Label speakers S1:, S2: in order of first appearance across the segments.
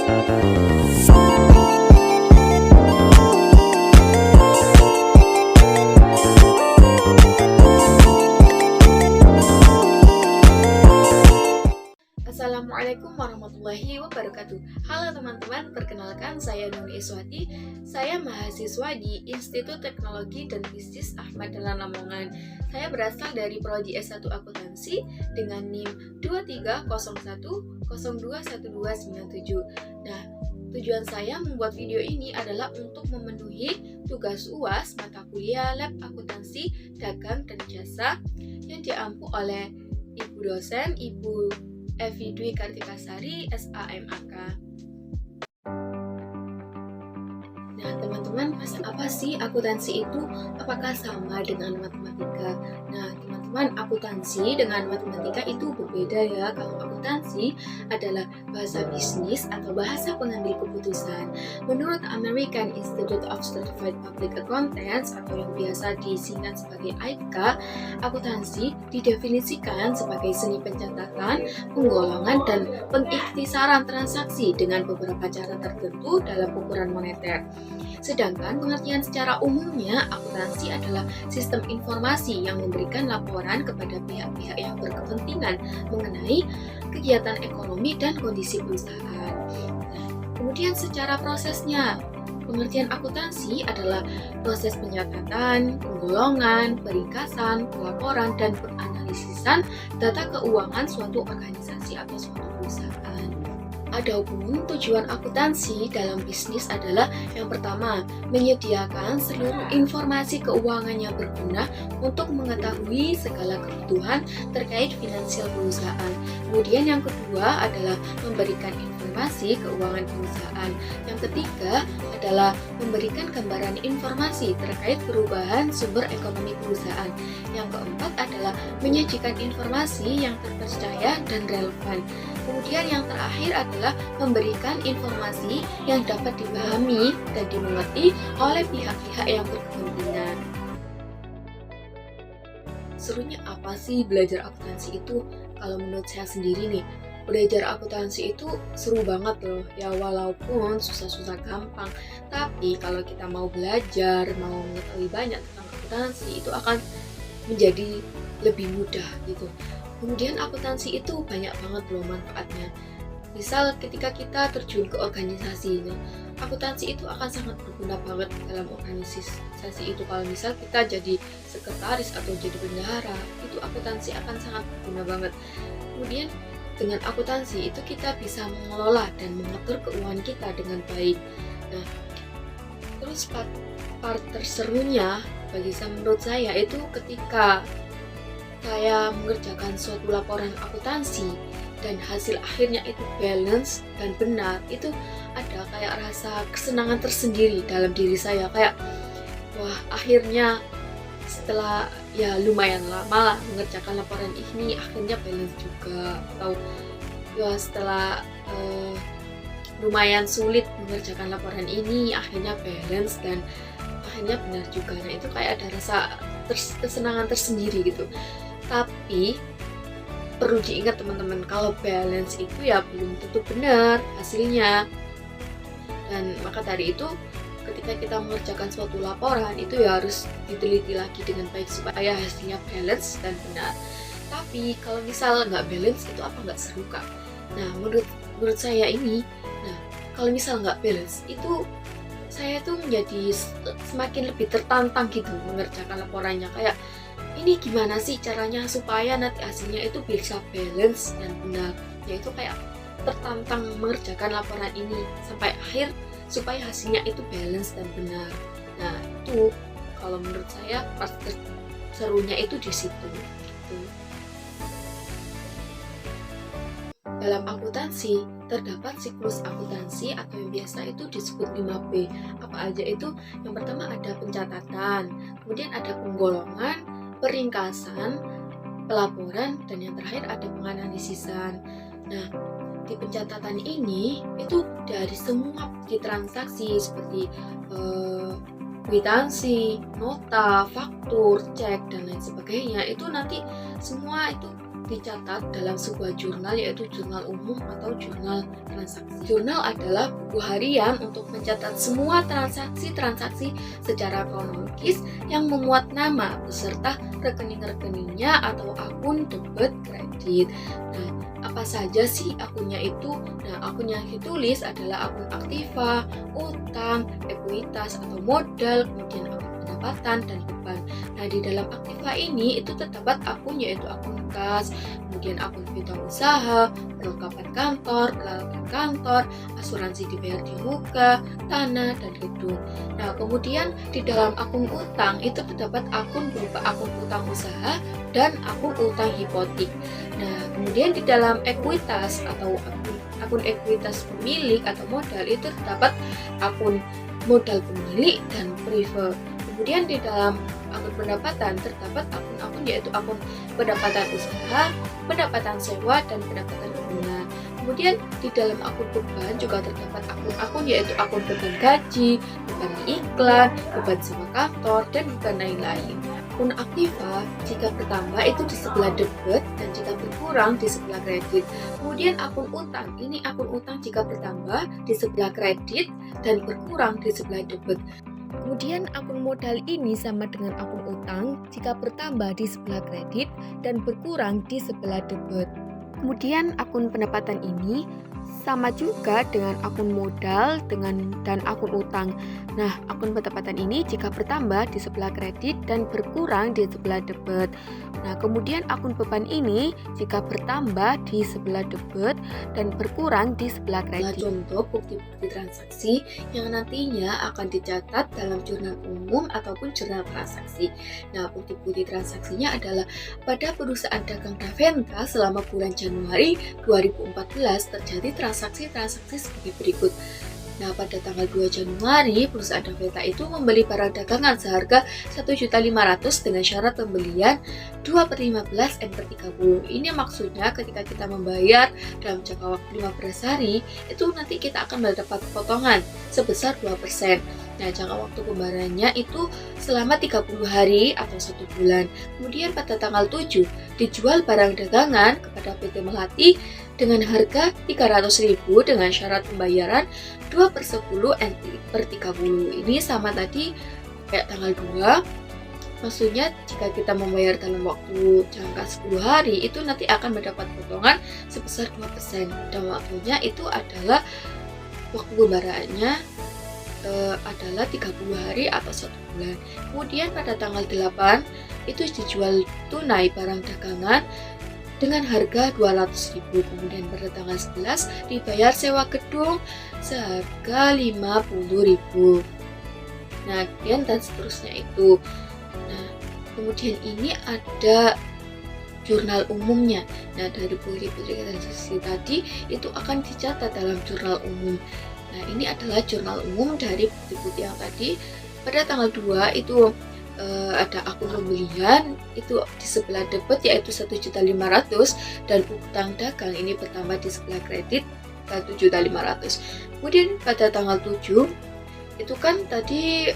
S1: Assalamualaikum warahmatullahi wabarakatuh. Halo teman-teman, perkenalkan saya Nuni Iswati. Saya mahasiswa di Institut Teknologi dan Bisnis Ahmad Dahlan Lamongan. Saya berasal dari Prodi S1 Akuntansi dengan NIM 2301021297. Nah, tujuan saya membuat video ini adalah untuk memenuhi tugas UAS mata kuliah Lab Akuntansi, Dagang dan Jasa yang diampu oleh Ibu dosen Ibu Evi Dwi Kartikasari, SAMAK. Nah, teman-teman, apa sih akuntansi itu? Apakah sama dengan matematika? Nah, teman-teman, akuntansi dengan matematika itu berbeda ya. Kalau akuntansi adalah bahasa bisnis atau bahasa pengambil keputusan. Menurut American Institute of Certified Public Accountants atau yang biasa disingkat sebagai AICA, akuntansi didefinisikan sebagai seni pencatatan, penggolongan, dan pengikhtisaran transaksi dengan beberapa cara tertentu dalam ukuran moneter. Sedangkan pengertian secara umumnya, akuntansi adalah sistem informasi yang memberikan laporan kepada pihak-pihak yang berkepentingan mengenai kegiatan ekonomi dan kondisi perusahaan. Nah, kemudian secara prosesnya, pengertian akuntansi adalah proses pencatatan, penggolongan, peringkasan, pelaporan, dan penganalisisan data keuangan suatu organisasi atau suatu perusahaan. Adapun tujuan akuntansi dalam bisnis adalah yang pertama, menyediakan seluruh informasi keuangan yang berguna untuk mengetahui segala kebutuhan terkait finansial perusahaan. Kemudian yang kedua adalah memberikan informasi keuangan perusahaan. Yang ketiga adalah memberikan gambaran informasi terkait perubahan sumber ekonomi perusahaan. Yang keempat adalah menyajikan informasi yang terpercaya dan relevan. Kemudian yang terakhir adalah memberikan informasi yang dapat dipahami dan dimengerti oleh pihak-pihak yang berkepentingan. Serunya apa sih belajar akuntansi itu? Kalau menurut saya sendiri nih, belajar akuntansi itu seru banget loh. Ya walaupun susah-susah gampang, tapi kalau kita mau belajar, mau mengetahui banyak tentang akuntansi, itu akan menjadi lebih mudah gitu. Kemudian akuntansi itu banyak banget loh manfaatnya. Misal ketika kita terjun ke organisasi, akuntansi itu akan sangat berguna banget dalam organisasi itu. Kalau misal kita jadi sekretaris atau jadi bendahara, itu akuntansi akan sangat berguna banget. Kemudian dengan akuntansi itu kita bisa mengelola dan mengatur keuangan kita dengan baik. Nah, terus part terserunya menurut saya itu ketika saya mengerjakan suatu laporan akuntansi dan hasil akhirnya itu balance dan benar, itu ada kayak rasa kesenangan tersendiri dalam diri saya, kayak wah akhirnya setelah ya lumayan lama lah mengerjakan laporan ini akhirnya balance juga, atau ya setelah lumayan sulit mengerjakan laporan ini akhirnya balance dan akhirnya benar juga. Nah itu kayak ada rasa kesenangan tersendiri gitu. Tapi perlu diingat teman-teman, kalau balance itu ya belum tentu benar hasilnya. Dan maka dari itu ketika kita mengerjakan suatu laporan itu ya harus diteliti lagi dengan baik supaya hasilnya balance dan benar. Tapi kalau misal nggak balance itu apa nggak seru kak? Nah menurut saya ini, kalau misal nggak balance itu saya tuh menjadi semakin lebih tertantang gitu mengerjakan laporannya, kayak ini gimana sih caranya supaya nanti hasilnya itu bisa balance dan benar. Yaitu kayak tertantang mengerjakan laporan ini sampai akhir supaya hasilnya itu balance dan benar. Nah itu kalau menurut saya pas serunya itu di situ gitu. Dalam akuntansi terdapat siklus akuntansi atau yang biasa itu disebut 5P. Apa aja itu? Yang pertama ada pencatatan, kemudian ada penggolongan, peringkasan, pelaporan, dan yang terakhir ada penganalisisan. Nah, di pencatatan ini itu dari semua transaksi seperti kwitansi, nota, faktur, cek, dan lain sebagainya, itu nanti semua itu dicatat dalam sebuah jurnal, yaitu jurnal umum atau jurnal transaksi. Jurnal adalah buku harian untuk mencatat semua transaksi-transaksi secara kronologis yang memuat nama beserta rekening-rekeningnya atau akun debit kredit. Nah, apa saja sih akunnya itu? Nah, akun yang ditulis adalah akun aktiva, utang, ekuitas atau modal, kemudian akun pendapatan dan beban. Nah, di dalam aktiva ini itu terdapat akun, yaitu akun kas, kemudian akun piutang usaha, perlengkapan kantor, peralatan kantor, asuransi dibayar di muka, tanah, dan gedung. Nah, kemudian di dalam akun utang itu terdapat akun berupa akun utang usaha dan akun utang hipotek. Nah, kemudian di dalam ekuitas atau akun ekuitas pemilik atau modal itu terdapat akun modal pemilik dan prive. Kemudian di dalam akun pendapatan terdapat akun-akun, yaitu akun pendapatan usaha, pendapatan sewa, dan pendapatan bunga. Kemudian di dalam akun beban juga terdapat akun-akun, yaitu akun beban gaji, beban iklan, beban sewa kantor, dan beban lain-lain. Akun aktiva jika bertambah itu di sebelah debit dan jika berkurang di sebelah kredit. Kemudian akun utang, ini akun utang jika bertambah di sebelah kredit dan berkurang di sebelah debit. Kemudian akun modal ini sama dengan akun utang jika bertambah di sebelah kredit dan berkurang di sebelah debit. Kemudian akun pendapatan ini sama juga dengan akun modal dan akun utang. Nah, akun pendapatan ini jika bertambah di sebelah kredit dan berkurang di sebelah debit. Nah, kemudian akun beban ini jika bertambah di sebelah debit dan berkurang di sebelah kredit. Contoh bukti-bukti transaksi yang nantinya akan dicatat dalam jurnal umum ataupun jurnal transaksi. Nah, bukti-bukti transaksinya adalah pada perusahaan dagang Davenka selama bulan Januari 2014 terjadi transaksi-transaksi sebagai berikut. Nah, pada tanggal 2 Januari, perusahaan Davenka itu membeli barang dagangan seharga 1.500.000 dengan syarat pembelian 2/15 M/30. Ini maksudnya ketika kita membayar dalam jangka waktu 15 hari, itu nanti kita akan mendapat potongan sebesar 2%. Nah, jangka waktu pembayarannya itu selama 30 hari atau 1 bulan. Kemudian pada tanggal 7, dijual barang dagangan kepada PT Melati dengan harga 300.000 dengan syarat pembayaran 2/10 M/30. Ini sama tadi kayak tanggal 2. Maksudnya jika kita membayar dalam waktu jangka 10 hari itu nanti akan mendapat potongan sebesar 2%. Dan waktunya itu adalah waktu pembayarannya adalah 30 hari atau 1 bulan. Kemudian pada tanggal 8 itu dijual tunai barang dagangan dengan harga 200.000. Kemudian pada tanggal 11 dibayar sewa gedung seharga 50.000. Nah, dan seterusnya itu. Nah, kemudian ini ada jurnal umumnya. Nah, dari bukti-bukti transaksi tadi itu akan dicatat dalam jurnal umum. Nah, ini adalah jurnal umum dari bukti-bukti yang tadi. Pada tanggal 2 itu ada akun pembelian itu di sebelah debit yaitu 1.500.000 dan utang dagang ini bertambah di sebelah kredit 7.500.000. Kemudian pada tanggal 7 itu kan tadi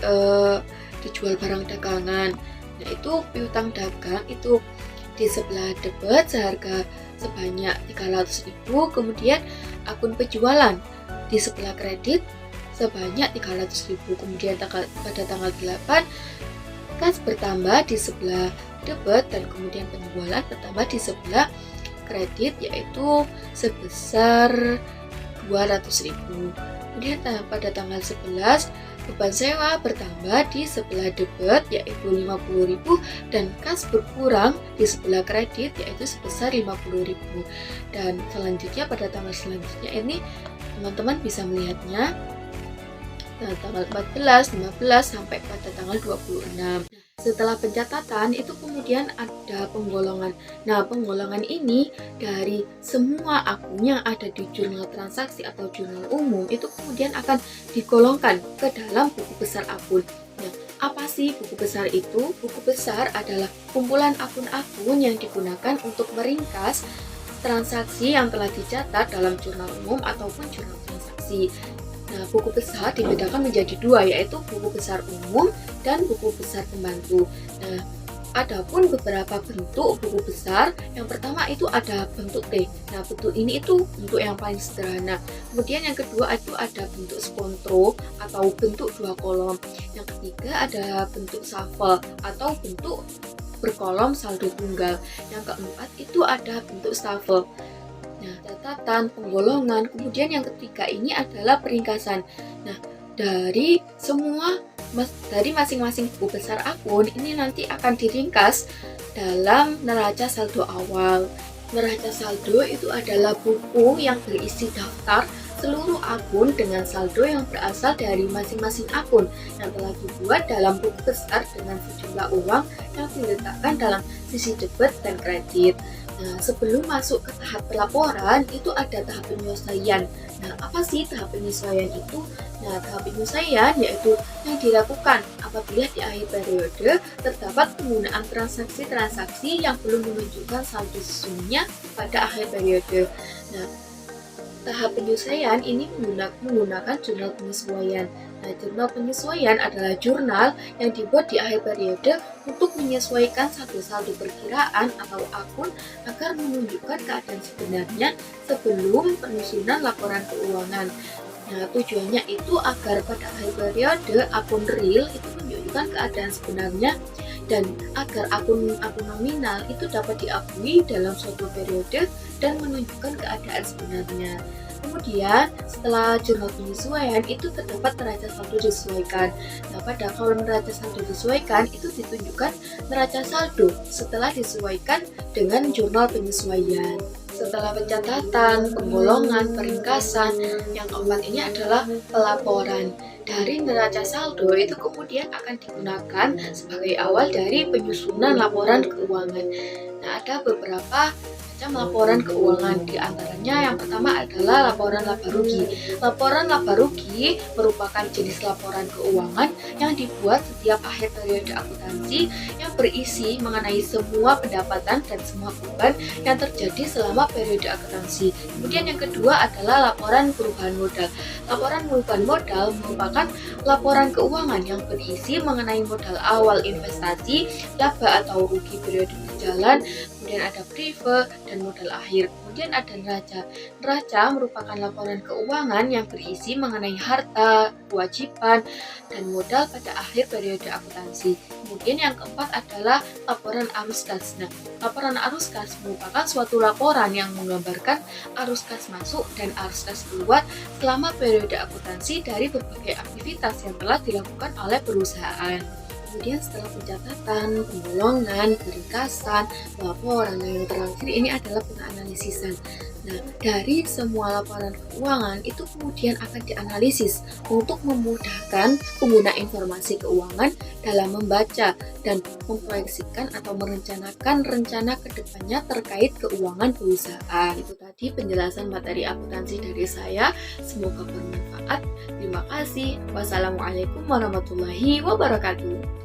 S1: dijual barang dagangan. Nah, itu piutang dagang itu di sebelah debit seharga sebanyak 300.000. Kemudian akun penjualan di sebelah kredit sebanyak 300.000. Kemudian pada tanggal 8 kas bertambah di sebelah debit dan kemudian penjualan bertambah di sebelah kredit yaitu sebesar 200.000. Kemudian pada tanggal 11 beban sewa bertambah di sebelah debit yaitu 50.000 dan kas berkurang di sebelah kredit yaitu sebesar 50.000. Dan selanjutnya pada tanggal selanjutnya ini teman-teman bisa melihatnya tanggal 14, 15 sampai pada tanggal 26. Setelah pencatatan itu kemudian ada penggolongan. Nah, penggolongan ini dari semua akun yang ada di jurnal transaksi atau jurnal umum itu kemudian akan digolongkan ke dalam buku besar akun. Nah, apa sih buku besar itu? Buku besar adalah kumpulan akun-akun yang digunakan untuk meringkas transaksi yang telah dicatat dalam jurnal umum ataupun jurnal transaksi. Nah, buku besar dibedakan menjadi dua, yaitu buku besar umum dan buku besar pembantu. Nah, Adapun beberapa bentuk buku besar, yang pertama itu ada bentuk T. Nah, bentuk ini itu bentuk yang paling sederhana. Kemudian yang kedua itu ada bentuk spontro atau bentuk dua kolom. Yang ketiga ada bentuk shuffle atau bentuk berkolom saldo tunggal. Yang keempat itu ada bentuk staffel. Nah, catatan, penggolongan. Kemudian yang ketiga ini adalah peringkasan. Nah, dari masing-masing buku besar akun ini nanti akan diringkas dalam neraca saldo awal. Neraca saldo itu adalah buku yang berisi daftar seluruh akun dengan saldo yang berasal dari masing-masing akun yang telah dibuat dalam buku besar dengan sejumlah uang yang diletakkan dalam sisi debit dan kredit. Nah, sebelum masuk ke tahap pelaporan itu ada tahap penyesuaian. Nah, apa sih tahap penyesuaian itu? Nah, tahap penyesuaian yaitu yang dilakukan apabila di akhir periode terdapat penggunaan transaksi-transaksi yang belum menunjukkan saldo sesungguhnya pada akhir periode. Nah, tahap penyesuaian ini menggunakan jurnal penyesuaian. Nah, jurnal penyesuaian adalah jurnal yang dibuat di akhir periode untuk menyesuaikan saldo-saldo perkiraan atau akun agar menunjukkan keadaan sebenarnya sebelum penyusunan laporan keuangan. Nah, tujuannya itu agar pada akhir periode akun real itu menunjukkan keadaan sebenarnya dan agar akun nominal itu dapat diakui dalam suatu periode dan menunjukkan keadaan sebenarnya. Kemudian setelah jurnal penyesuaian itu terdapat neraca saldo disesuaikan. Nah, pada kolom neraca saldo disesuaikan itu ditunjukkan neraca saldo setelah disesuaikan dengan jurnal penyesuaian. Setelah pencatatan, penggolongan, peringkasan, yang keempat ini adalah pelaporan. Dari neraca saldo itu kemudian akan digunakan sebagai awal dari penyusunan laporan keuangan. Nah, ada beberapa macam laporan keuangan, di antaranya yang pertama adalah laporan laba rugi. Laporan laba rugi merupakan jenis laporan keuangan yang dibuat setiap akhir periode akuntansi yang berisi mengenai semua pendapatan dan semua beban yang terjadi selama periode akuntansi. Kemudian yang kedua adalah laporan perubahan modal. Laporan perubahan modal merupakan laporan keuangan yang berisi mengenai modal awal investasi, laba atau rugi periode berjalan, kemudian ada prive dan modal akhir. Kemudian ada neraca. Neraca merupakan laporan keuangan yang berisi mengenai harta, kewajiban, dan modal pada akhir periode akuntansi. Kemudian yang keempat adalah laporan arus kas. Nah, laporan arus kas merupakan suatu laporan yang menggambarkan arus kas masuk dan arus kas keluar selama periode akuntansi dari berbagai aktivitas yang telah dilakukan oleh perusahaan. Kemudian setelah pencatatan, penggolongan, peringkasan, laporan, dan yang terakhir ini adalah penganalisisan. Nah, dari semua laporan keuangan itu kemudian akan dianalisis untuk memudahkan pengguna informasi keuangan dalam membaca dan memproyeksikan atau merencanakan rencana kedepannya terkait keuangan perusahaan. Itu tadi penjelasan materi akuntansi dari saya. Semoga bermanfaat. Terima kasih. Wassalamualaikum warahmatullahi wabarakatuh.